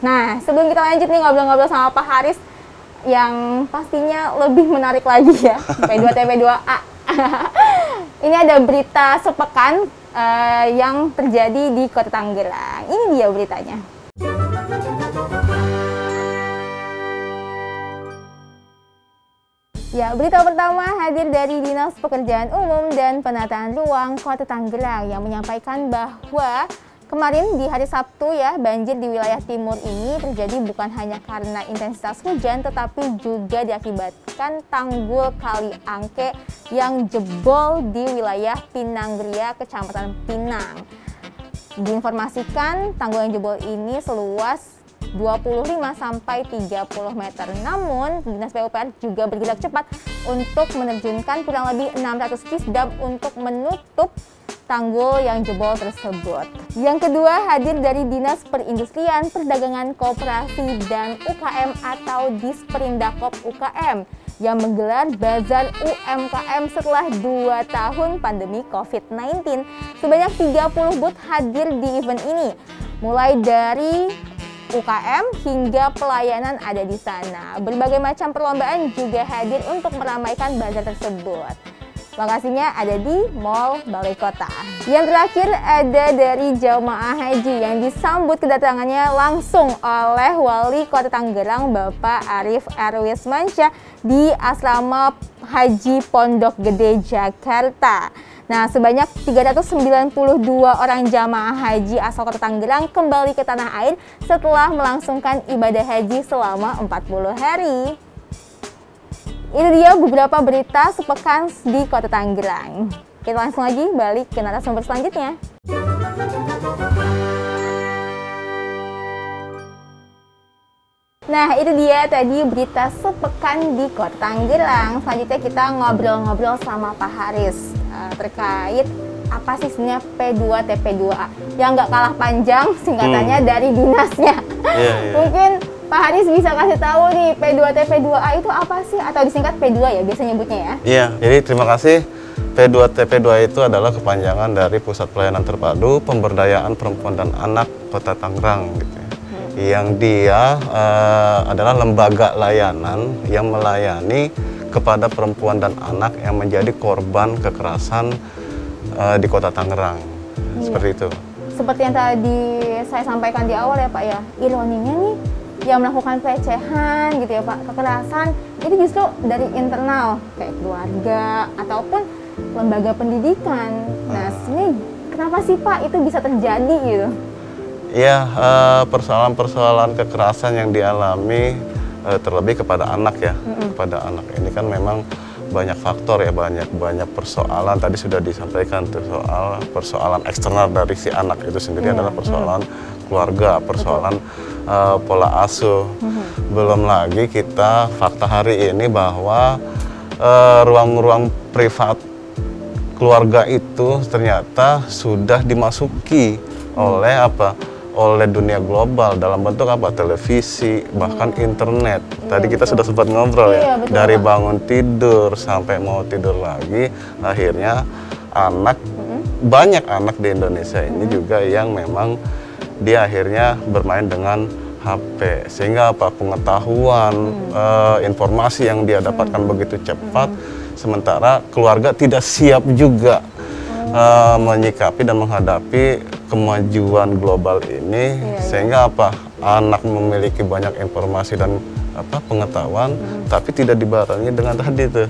Nah, sebelum kita lanjut nih ngobrol-ngobrol sama Pak Haris yang pastinya lebih menarik lagi ya, P2TP2A. Ini ada berita sepekan yang terjadi di Kota Tangerang. Ini dia beritanya. Ya, berita pertama hadir dari Dinas Pekerjaan Umum dan Penataan Ruang Kota Tangerang yang menyampaikan bahwa kemarin di hari Sabtu ya, banjir di wilayah timur ini terjadi bukan hanya karena intensitas hujan, tetapi juga diakibatkan tanggul Kali Angke yang jebol di wilayah Pinanggeria, Kecamatan Pinang. Diinformasikan tanggul yang jebol ini seluas 25 sampai 30 meter. Namun, Dinas PUPR juga bergerak cepat untuk menerjunkan kurang lebih 600 kisdam untuk menutup tanggul yang jebol tersebut. Yang kedua hadir dari Dinas Perindustrian, Perdagangan, Koperasi, dan UKM atau Disperindakop UKM yang menggelar Bazar UMKM setelah 2 tahun pandemi COVID-19. Sebanyak 30 booth hadir di event ini, mulai dari UKM hingga pelayanan ada di sana. Berbagai macam perlombaan juga hadir untuk meramaikan bazar tersebut. Lokasinya ada di Mall Balai Kota. Yang terakhir ada dari jamaah haji yang disambut kedatangannya langsung oleh Wali Kota Tangerang Bapak Arief Erwismansyah di Asrama Haji Pondok Gede, Jakarta. Nah, sebanyak 392 orang jamaah haji asal Kota Tangerang kembali ke tanah air setelah melangsungkan ibadah haji selama 40 hari. Ini dia beberapa berita sepekan di Kota Tangerang. Kita langsung lagi balik ke narasumber selanjutnya. Nah, itu dia tadi berita sepekan di Kota Tangerang. Selanjutnya kita ngobrol-ngobrol sama Pak Haris terkait apa sih sebenarnya P2TP2A yang nggak kalah panjang singkatannya dari dinasnya. Mungkin Pak Haris bisa kasih tahu nih P2TP2A itu apa sih, atau disingkat P2 ya biasa nyebutnya ya? Iya, jadi terima kasih. P2TP2A itu adalah kepanjangan dari Pusat Pelayanan Terpadu Pemberdayaan Perempuan dan Anak Kota Tangerang gitu ya. Yang dia adalah lembaga layanan yang melayani kepada perempuan dan anak yang menjadi korban kekerasan di Kota Tangerang. Seperti itu. Seperti yang tadi saya sampaikan di awal ya Pak ya, ironinya nih yang melakukan pelecehan gitu ya Pak, kekerasan itu justru dari internal kayak keluarga ataupun lembaga pendidikan. Nah, ini kenapa sih Pak itu bisa terjadi gitu? Ya, persoalan-persoalan kekerasan yang dialami terlebih kepada anak ya, kepada anak ini kan memang banyak faktor ya, banyak persoalan. Tadi sudah disampaikan tuh persoalan eksternal dari si anak itu sendiri adalah persoalan keluarga, persoalan pola asuh. Belum lagi kita fakta hari ini bahwa ruang-ruang privat keluarga itu ternyata sudah dimasuki oleh oleh dunia global dalam bentuk televisi, bahkan internet. Tadi kita sudah sempat ngobrol ya, dari bangun tidur sampai mau tidur lagi, akhirnya banyak anak di Indonesia ini juga yang memang dia akhirnya bermain dengan HP, sehingga pengetahuan, informasi yang dia dapatkan begitu cepat, sementara keluarga tidak siap juga menyikapi dan menghadapi kemajuan global ini, sehingga anak memiliki banyak informasi dan pengetahuan, tapi tidak dibarengi dengan tadi tuh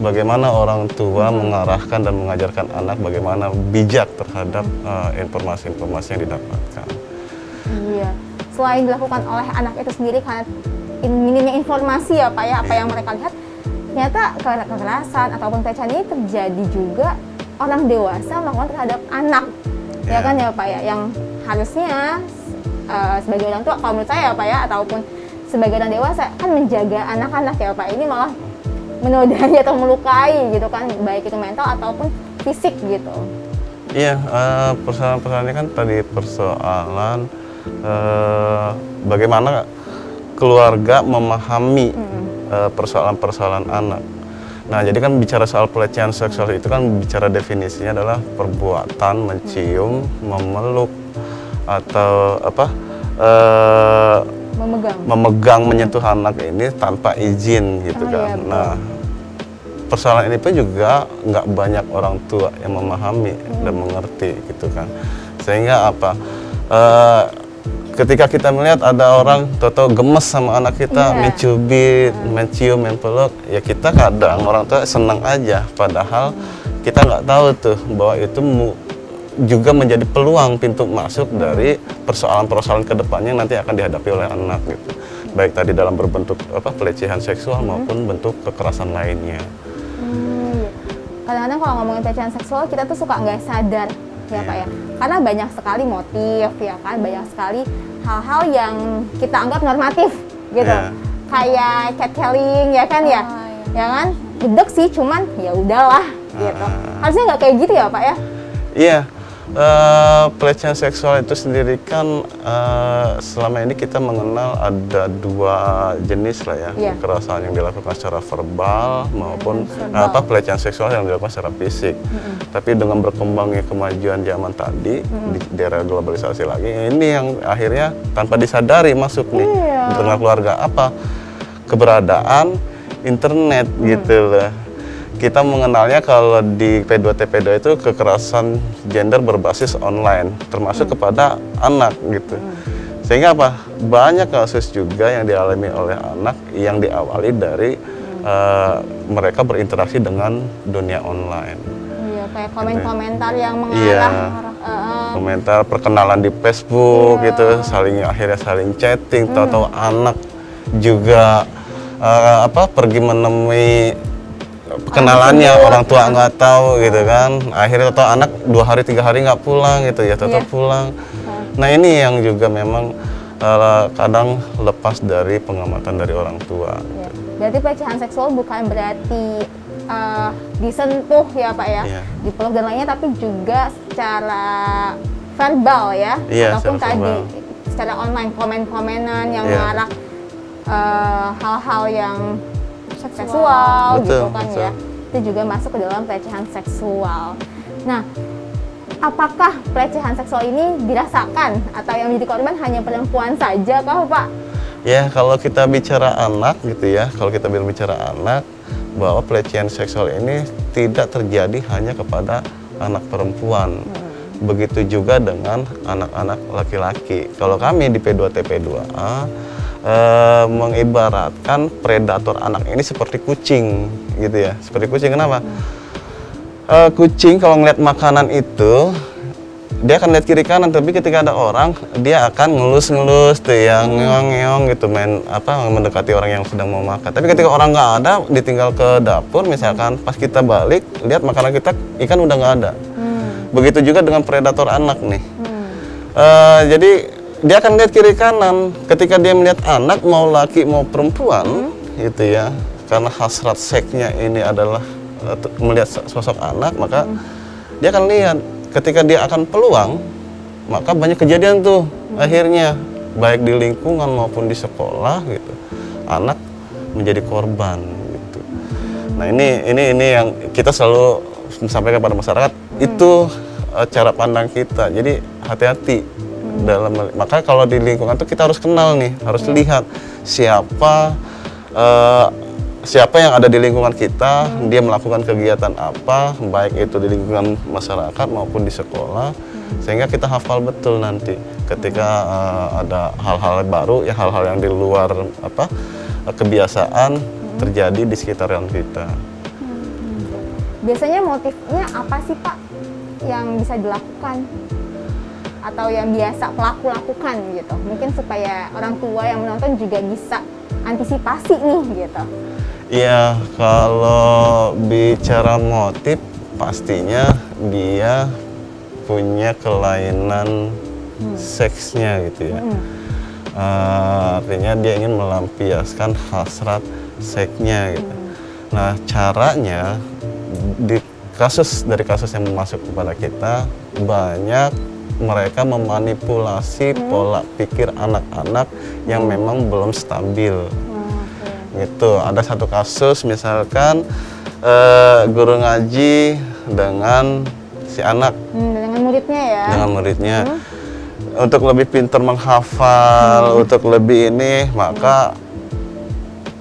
bagaimana orang tua mengarahkan dan mengajarkan anak bagaimana bijak terhadap informasi-informasi yang didapatkan. Iya, selain dilakukan oleh anak itu sendiri karena minimnya informasi ya Pak ya, apa yang mereka lihat, ternyata kekerasan ataupun pelecehan ini terjadi juga orang dewasa melakukan terhadap anak. Ya kan ya Pak ya, yang harusnya sebagai orang tua, kalau menurut saya ya Pak ya, ataupun sebagai orang dewasa kan menjaga anak-anak ya Pak, ini malah menodai atau melukai gitu kan, baik itu mental ataupun fisik gitu. Iya, persoalan-persoalan ini kan tadi persoalan bagaimana keluarga memahami persoalan-persoalan anak. Nah, jadi kan bicara soal pelecehan seksual itu kan bicara definisinya adalah perbuatan mencium, memeluk, atau memegang menyentuh anak ini tanpa izin gitu kan. Iya, nah, persoalan ini pun juga nggak banyak orang tua yang memahami dan mengerti gitu kan. Sehingga apa? Ketika kita melihat ada orang tahu-tahu gemes sama anak kita, mencubit, mencium, mempeluk, ya kita kadang orang tua senang aja. Padahal kita nggak tahu tuh bahwa itu juga menjadi peluang pintu masuk dari persoalan-persoalan kedepannya yang nanti akan dihadapi oleh anak gitu. Baik tadi dalam berbentuk pelecehan seksual maupun bentuk kekerasan lainnya. Kadang-kadang kalau ngomongin pelecehan seksual kita tuh suka nggak sadar ya Pak ya, karena banyak sekali motif ya kan, banyak sekali hal-hal yang kita anggap normatif gitu, kayak catcalling ya kan ya kan, gedek sih cuman ya udahlah gitu. Harusnya nggak kayak gitu ya Pak ya? Iya. Pelecehan seksual itu sendiri kan selama ini kita mengenal ada dua jenis lah ya, kekerasan yang dilakukan secara verbal maupun pelecehan seksual yang dilakukan secara fisik. Tapi dengan berkembangnya kemajuan zaman tadi di era globalisasi lagi, ini yang akhirnya tanpa disadari masuk nih di tengah keluarga, apa keberadaan internet gitu loh. Kita mengenalnya kalau di P2TP2 itu kekerasan gender berbasis online, termasuk kepada anak gitu. Sehingga apa? Banyak kasus juga yang dialami oleh anak yang diawali dari mereka berinteraksi dengan dunia online. Iya, kayak komen-komentar yang mengarah. Komentar perkenalan di Facebook gitu, akhirnya saling chatting, tahu-tahu anak juga pergi menemui kenalannya, orang tua nggak tahu gitu kan, akhirnya tahu anak 2 hari 3 hari nggak pulang gitu ya, tetap pulang. Nah ini yang juga memang kadang lepas dari pengamatan dari orang tua. Berarti pelecehan seksual bukan berarti disentuh ya Pak ya, dipeluk dan lainnya, tapi juga secara verbal ya, ataupun tadi secara online, komen-komenan yang mengarah hal-hal yang seksual gitu kan ya, itu juga masuk ke dalam pelecehan seksual. Nah, apakah pelecehan seksual ini dirasakan atau yang menjadi korban hanya perempuan saja kah Pak? Ya, kalau kita bicara anak gitu ya, kalau kita berbicara anak, bahwa pelecehan seksual ini tidak terjadi hanya kepada anak perempuan. Begitu juga dengan anak-anak laki-laki. Kalau kami di P2TP2A mengibaratkan predator anak ini seperti kucing gitu ya, seperti kucing. Kenapa? Kucing kalau ngeliat makanan itu dia akan lihat kiri kanan, tapi ketika ada orang dia akan ngelus-ngelus tuh yang ngeong-ngeong gitu, mendekati orang yang sedang mau makan. Tapi ketika orang nggak ada, ditinggal ke dapur misalkan, pas kita balik lihat makanan kita, ikan udah nggak ada. Begitu juga dengan predator anak nih. Jadi dia akan lihat kiri kanan. Ketika dia melihat anak, mau laki mau perempuan gitu ya, karena hasrat seksnya ini adalah melihat sosok anak, maka dia akan lihat. Ketika dia akan peluang, maka banyak kejadian tuh akhirnya, baik di lingkungan maupun di sekolah gitu, anak menjadi korban gitu. Nah ini yang kita selalu sampaikan kepada masyarakat, itu cara pandang kita. Jadi hati-hati dalam, maka kalau di lingkungan tuh kita harus kenal nih, harus lihat siapa yang ada di lingkungan kita, dia melakukan kegiatan apa, baik itu di lingkungan masyarakat maupun di sekolah, sehingga kita hafal betul nanti ketika ada hal-hal baru ya, hal-hal yang di luar kebiasaan terjadi di sekitaran kita. Biasanya motifnya apa sih Pak yang bisa dilakukan atau yang biasa pelaku lakukan gitu, mungkin supaya orang tua yang menonton juga bisa antisipasi nih gitu? Iya, kalau bicara motif pastinya dia punya kelainan seksnya gitu ya. Artinya dia ingin melampiaskan hasrat seksnya gitu. Nah, caranya dari kasus yang masuk kepada kita, banyak mereka memanipulasi pola pikir anak-anak yang memang belum stabil. Gitu. Ada satu kasus misalkan guru ngaji dengan si anak, dengan muridnya ya. Dengan muridnya. untuk lebih pintar menghafal, untuk lebih ini, maka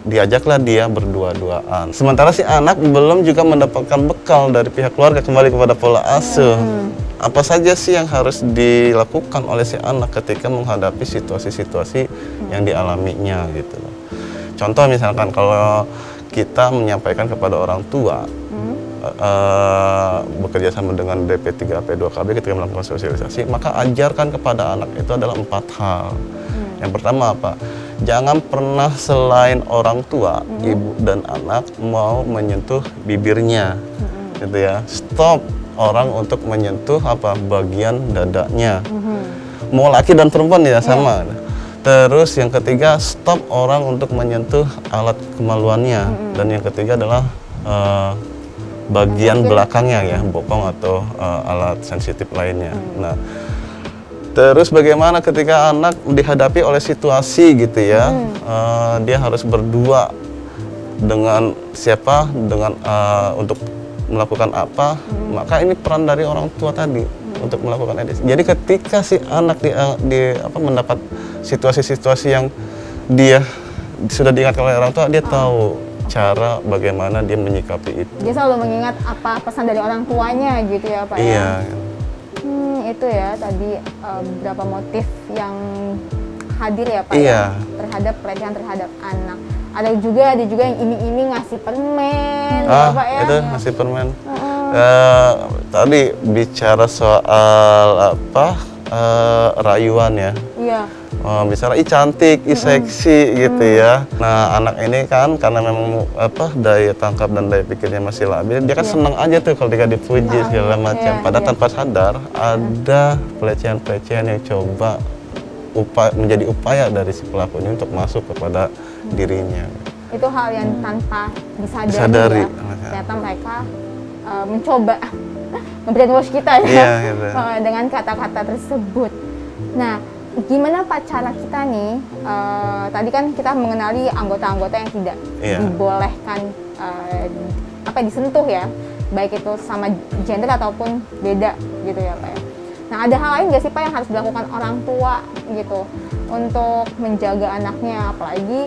diajaklah dia berdua-duaan. Sementara si anak belum juga mendapatkan bekal dari pihak keluarga, kembali kepada pola asuh. Apa saja sih yang harus dilakukan oleh si anak ketika menghadapi situasi-situasi yang dialaminya gitu loh. Contoh misalkan kalau kita menyampaikan kepada orang tua, bekerja sama dengan DP3 P2KB ketika melakukan sosialisasi, maka ajarkan kepada anak itu adalah 4 hal. Yang pertama apa? Jangan pernah selain orang tua, ibu dan anak mau menyentuh bibirnya, gitu ya. Stop orang untuk menyentuh apa bagian dadanya. Mau laki dan perempuan ya sama. Terus yang ketiga, stop orang untuk menyentuh alat kemaluannya. Dan yang ketiga adalah bagian belakangnya ya, bokong atau alat sensitif lainnya. Nah, terus bagaimana ketika anak dihadapi oleh situasi gitu ya, dia harus berdua dengan siapa, dengan untuk melakukan apa, maka ini peran dari orang tua tadi untuk melakukan edukasi. Jadi ketika si anak mendapat situasi-situasi yang dia sudah diingatkan oleh orang tua, dia tahu cara bagaimana dia menyikapi itu. Dia selalu mengingat apa pesan dari orang tuanya gitu ya Pak Iya. ya? Itu ya tadi beberapa motif yang hadir ya Pak ya, terhadap pelecehan terhadap anak. Ada juga yang iming-iming ngasih permen ya Pak ya? Itu ngasih permen. Tadi bicara soal rayuan ya. Iya. Bicara cantik, seksi gitu ya. Nah anak ini kan karena memang daya tangkap dan daya pikirnya masih labil, dia kan seneng aja tuh kalau dia dipuji segala macam. Padahal tanpa sadar ada pelecehan-pelecehan yang coba menjadi upaya dari si pelaku ini untuk masuk kepada dirinya. Itu hal yang tanpa disadari. Ya. Ternyata mereka mencoba nge-brainwash kita ya, gitu. Dengan kata-kata tersebut. Nah, gimana Pak cara kita nih, tadi kan kita mengenali anggota-anggota yang tidak dibolehkan disentuh ya, baik itu sama gender ataupun beda gitu ya Pak ya. Nah ada hal lain nggak sih Pak yang harus dilakukan orang tua gitu untuk menjaga anaknya, apalagi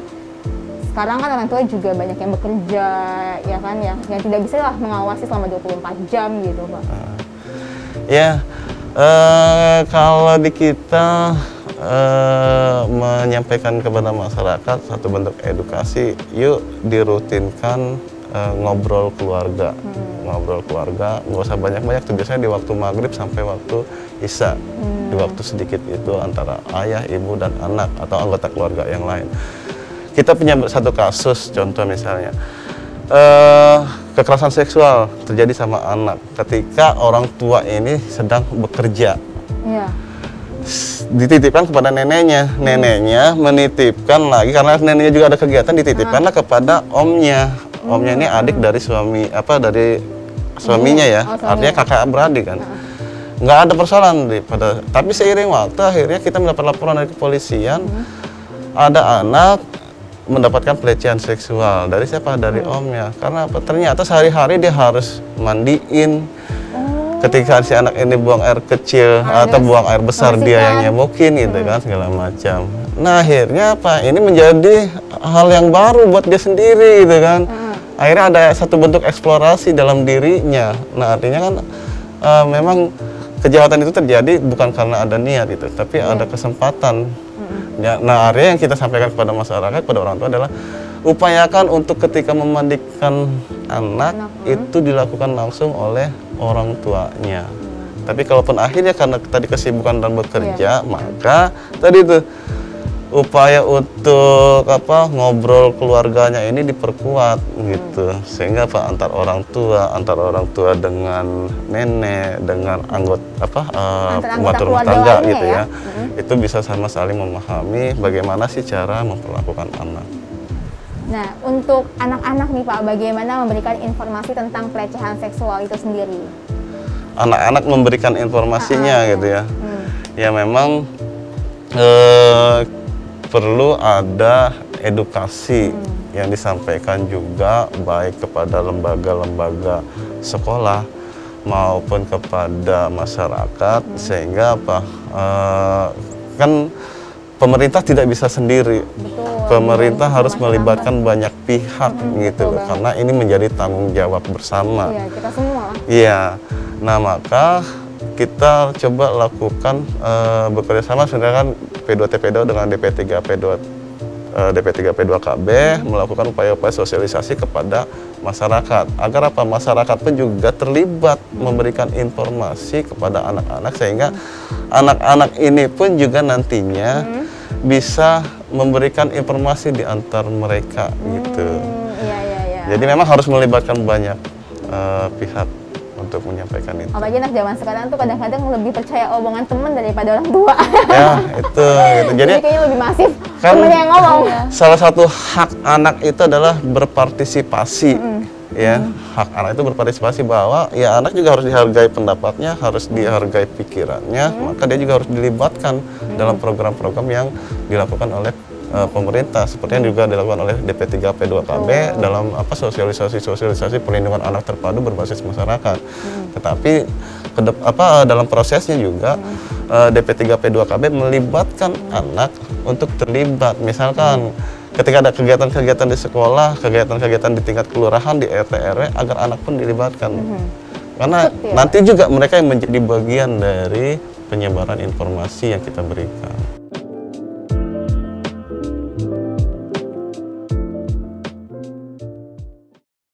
sekarang kan orang tua juga banyak yang bekerja ya kan ya, yang tidak bisa lah mengawasi selama 24 jam gitu Pak. Kalau di kita menyampaikan kepada masyarakat satu bentuk edukasi, yuk dirutinkan ngobrol keluarga. Ngobrol keluarga, nggak usah banyak-banyak tuh, biasanya di waktu maghrib sampai waktu isya. Di waktu sedikit itu antara ayah, ibu, dan anak atau anggota keluarga yang lain. Kita punya satu kasus, contoh misalnya kekerasan seksual terjadi sama anak ketika orang tua ini sedang bekerja. Dititipkan kepada neneknya, neneknya menitipkan lagi karena neneknya juga ada kegiatan, dititipkanlah kepada omnya. Omnya ini adik dari dari suaminya ya, artinya kakak beradik kan. Nggak ada persoalan tapi seiring waktu akhirnya kita mendapat laporan dari kepolisian, ada anak mendapatkan pelecehan seksual dari siapa? Dari omnya. Karena apa? Ternyata sehari-hari dia harus mandiin. Ketika si anak ini buang air kecil atau buang air besar, dia yang nyebokin gitu kan, segala macam. Nah akhirnya apa? Ini menjadi hal yang baru buat dia sendiri gitu kan. Akhirnya ada satu bentuk eksplorasi dalam dirinya. Nah artinya kan memang kejahatan itu terjadi bukan karena ada niat gitu, tapi ada kesempatan. Nah, area yang kita sampaikan kepada masyarakat, kepada orang tua adalah upayakan untuk ketika memandikan anak itu dilakukan langsung oleh orang tuanya. Tapi kalaupun akhirnya karena tadi kesibukan dan bekerja, maka tadi itu upaya untuk ngobrol keluarganya ini diperkuat gitu, sehingga antar orang tua dengan nenek, dengan anggota rumah tangga gitu ya, itu bisa sama saling memahami bagaimana sih cara memperlakukan anak. Nah untuk anak-anak nih Pak, bagaimana memberikan informasi tentang pelecehan seksual itu sendiri? Anak-anak memberikan informasinya gitu ya, ya memang perlu ada edukasi yang disampaikan juga baik kepada lembaga-lembaga sekolah maupun kepada masyarakat, sehingga apa, kan pemerintah tidak bisa sendiri. Betul. Pemerintah harus Masyarakat. melibatkan banyak pihak gitu loh, banget. karena ini menjadi tanggung jawab bersama. Iya, kita semua lah. Iya, nah maka kita coba lakukan bekerja sama sebenarnya kan P2TP2 dengan DP3P2KB melakukan upaya-upaya sosialisasi kepada masyarakat agar apa, masyarakat pun juga terlibat memberikan informasi kepada anak-anak, sehingga anak-anak ini pun juga nantinya bisa memberikan informasi di antar mereka gitu. Iya, iya, iya. Jadi memang harus melibatkan banyak pihak untuk menyampaikan itu. Apalagi anak zaman sekarang tuh kadang-kadang lebih percaya omongan teman daripada orang tua. Ya, itu gitu. Jadi kayaknya lebih masif kan temennya yang ngomong. salah satu hak anak itu adalah berpartisipasi. Ya, hak anak itu berpartisipasi, bahwa ya anak juga harus dihargai pendapatnya, harus dihargai pikirannya, maka dia juga harus dilibatkan dalam program-program yang dilakukan oleh pemerintah, seperti yang juga dilakukan oleh DP3P2KB dalam apa, sosialisasi perlindungan anak terpadu berbasis masyarakat. Tetapi dalam prosesnya juga DP3P2KB melibatkan anak untuk terlibat, misalkan ketika ada kegiatan-kegiatan di sekolah, kegiatan-kegiatan di tingkat kelurahan, di RT RW, agar anak pun dilibatkan. Karena nanti juga mereka yang menjadi bagian dari penyebaran informasi yang kita berikan.